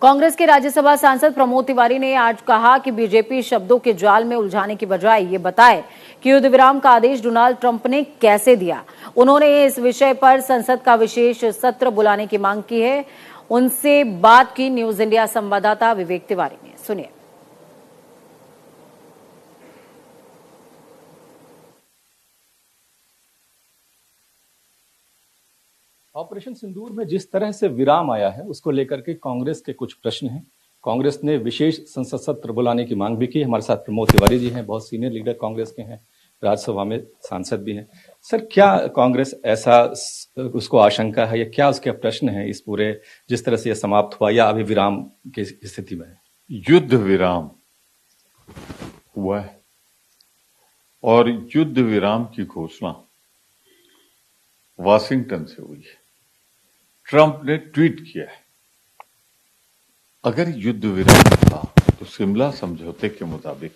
कांग्रेस के राज्यसभा सांसद प्रमोद तिवारी ने आज कहा कि बीजेपी शब्दों के जाल में उलझाने की बजाय ये बताए कि युद्ध विराम का आदेश डोनाल्ड ट्रंप ने कैसे दिया। उन्होंने इस विषय पर संसद का विशेष सत्र बुलाने की मांग की है। उनसे बात की न्यूज इंडिया संवाददाता विवेक तिवारी ने। सुनिए। ऑपरेशन सिंदूर में जिस तरह से विराम आया है उसको लेकर के कांग्रेस के कुछ प्रश्न हैं। कांग्रेस ने विशेष संसद सत्र बुलाने की मांग भी की। हमारे साथ प्रमोद तिवारी जी हैं, बहुत सीनियर लीडर कांग्रेस के हैं, राज्यसभा में सांसद भी हैं। सर, क्या कांग्रेस ऐसा उसको आशंका है या क्या उसके प्रश्न है इस पूरे जिस तरह से यह समाप्त हुआ या अभी विराम की स्थिति में है? युद्ध विराम हुआ है और युद्ध विराम की घोषणा वाशिंगटन से हुई है। ट्रंप ने ट्वीट किया है। अगर युद्ध विराम था तो शिमला समझौते के मुताबिक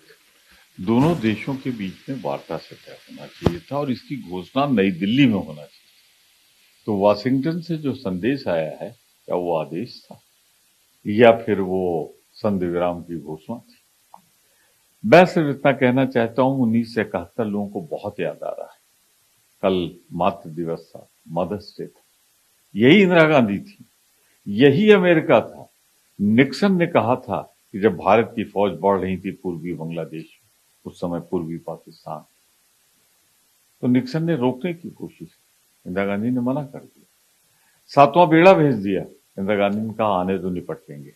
दोनों देशों के बीच में वार्ता से तय होना चाहिए था और इसकी घोषणा नई दिल्ली में होना चाहिए। तो वाशिंगटन से जो संदेश आया है, क्या वो आदेश था या फिर वो संधि विराम की घोषणा थी? मैं सिर्फ इतना कहना चाहता हूं, 1971 लोगों को बहुत याद आ रहा है। कल मातृ दिवस था, मदर्स डे था। यही इंदिरा गांधी थी, यही अमेरिका था। निक्सन ने कहा था कि जब भारत की फौज बढ़ रही थी पूर्वी बांग्लादेश, उस समय पूर्वी पाकिस्तान, तो निक्सन ने रोकने की कोशिश, इंदिरा गांधी ने मना कर दिया। 7वां बेड़ा भेज दिया, इंदिरा गांधी ने कहा आने दो, निपट लेंगे।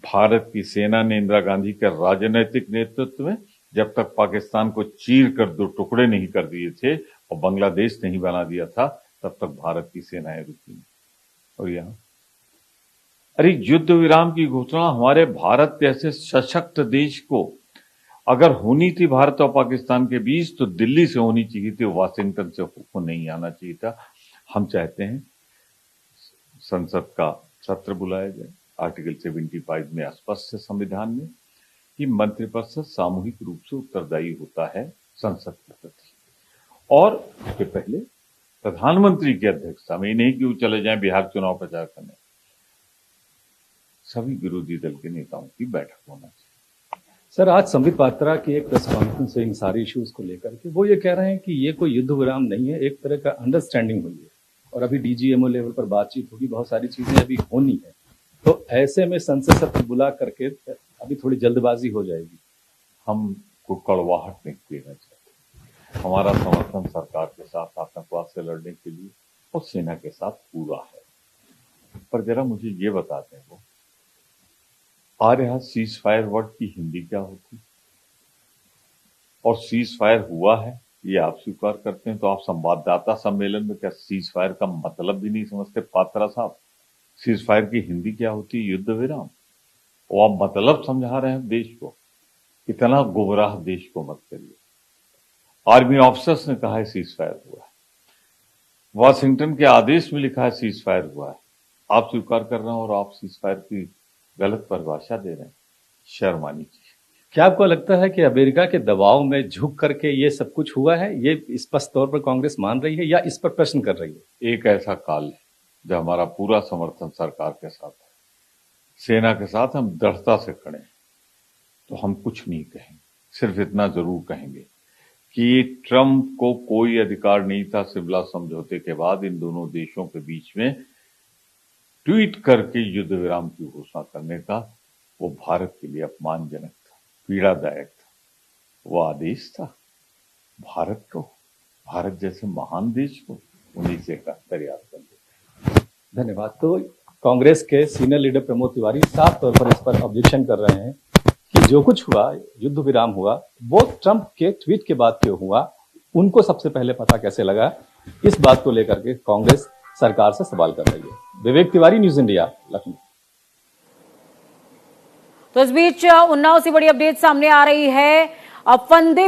भारत की सेना ने इंदिरा गांधी के राजनीतिक नेतृत्व में जब तक पाकिस्तान को चीर कर 2 टुकड़े नहीं कर दिए थे और बांग्लादेश नहीं बना दिया था, तब तक भारत की सेनाएं रुकी। और यहां अरे युद्ध विराम की घोषणा हमारे भारत जैसे सशक्त देश को अगर होनी थी भारत और पाकिस्तान के बीच, तो दिल्ली से होनी चाहिए थी, वाशिंगटन से को नहीं आना चाहिए था। हम चाहते हैं संसद का सत्र बुलाया जाए। आर्टिकल 75 में स्पष्ट है संविधान में कि मंत्रिपरिषद सामूहिक रूप से उत्तरदायी होता है संसद के प्रति, और उसके पहले प्रधानमंत्री की अध्यक्षता में, नहीं कि वो चले जाएं बिहार चुनाव प्रचार करने, सभी विरोधी दल के नेताओं की बैठक होना चाहिए। सर, आज संबित पात्रा की एक प्रेस कॉन्फ्रेंस है इन सारे इश्यूज को लेकर के। वो ये कह रहे हैं कि ये कोई युद्ध विराम नहीं है, एक तरह का अंडरस्टैंडिंग हुई है और अभी डीजीएमओ लेवल पर बातचीत होगी, बहुत सारी चीजें अभी होनी है। तो ऐसे में संसद सत्र बुला करके अभी थोड़ी जल्दबाजी हो जाएगी। हम को कड़वाहट नहीं देना चाहते। हमारा समर्थन सरकार के साथ आतंकवाद से लड़ने के लिए और सेना के साथ पूरा है। पर जरा मुझे ये बताते हैं, वो सीज फायर वर्ड की हिंदी क्या होती और सीज फायर हुआ है ये आप स्वीकार करते हैं, तो आप संवाददाता सम्मेलन में क्या सीज फायर का मतलब भी नहीं समझते? पात्रा साहब, सीज फायर की हिंदी क्या होती है? युद्ध विराम। और आप मतलब समझा रहे हैं देश को। इतना गुमराह देश को मत करिए। आर्मी ऑफिसर्स ने कहा है सीज फायर हुआ है, वाशिंगटन के आदेश में लिखा है सीज फायर हुआ है। आप स्वीकार कर रहे हैं और आप सीज फायर की गलत परिभाषा दे रहे हैं। शर्म आनी चाहिए। क्या आपको लगता है कि अमेरिका के दबाव में झुक करके ये सब कुछ हुआ है? ये स्पष्ट तौर पर कांग्रेस मान रही है या इस पर प्रश्न कर रही है? एक ऐसा काल है जब हमारा पूरा समर्थन सरकार के साथ है, सेना के साथ हम दृढ़ता से खड़े हैं। तो हम कुछ नहीं कहेंगे, सिर्फ इतना जरूर कहेंगे कि ट्रंप को कोई अधिकार नहीं था शिमला समझौते के बाद इन दोनों देशों के बीच में ट्वीट करके युद्ध विराम की घोषणा करने का। वो भारत के लिए अपमानजनक था, पीड़ादायक था। वो आदेश था भारत को, भारत जैसे महान देश को 1971 याद कर देते। धन्यवाद। तो कांग्रेस के सीनियर लीडर प्रमोद तिवारी साफ तौर पर इस पर ऑब्जेक्शन कर रहे हैं कि जो कुछ हुआ, युद्ध विराम हुआ, वो ट्रंप के ट्वीट के बाद क्यों हुआ, उनको सबसे पहले पता कैसे लगा? इस बात को लेकर के कांग्रेस सरकार से सवाल कर रही है। Vivek Tiwari, news India, Lucknow. तो इस बीच उन्नाव से बड़ी अपडेट सामने आ रही है। फंदे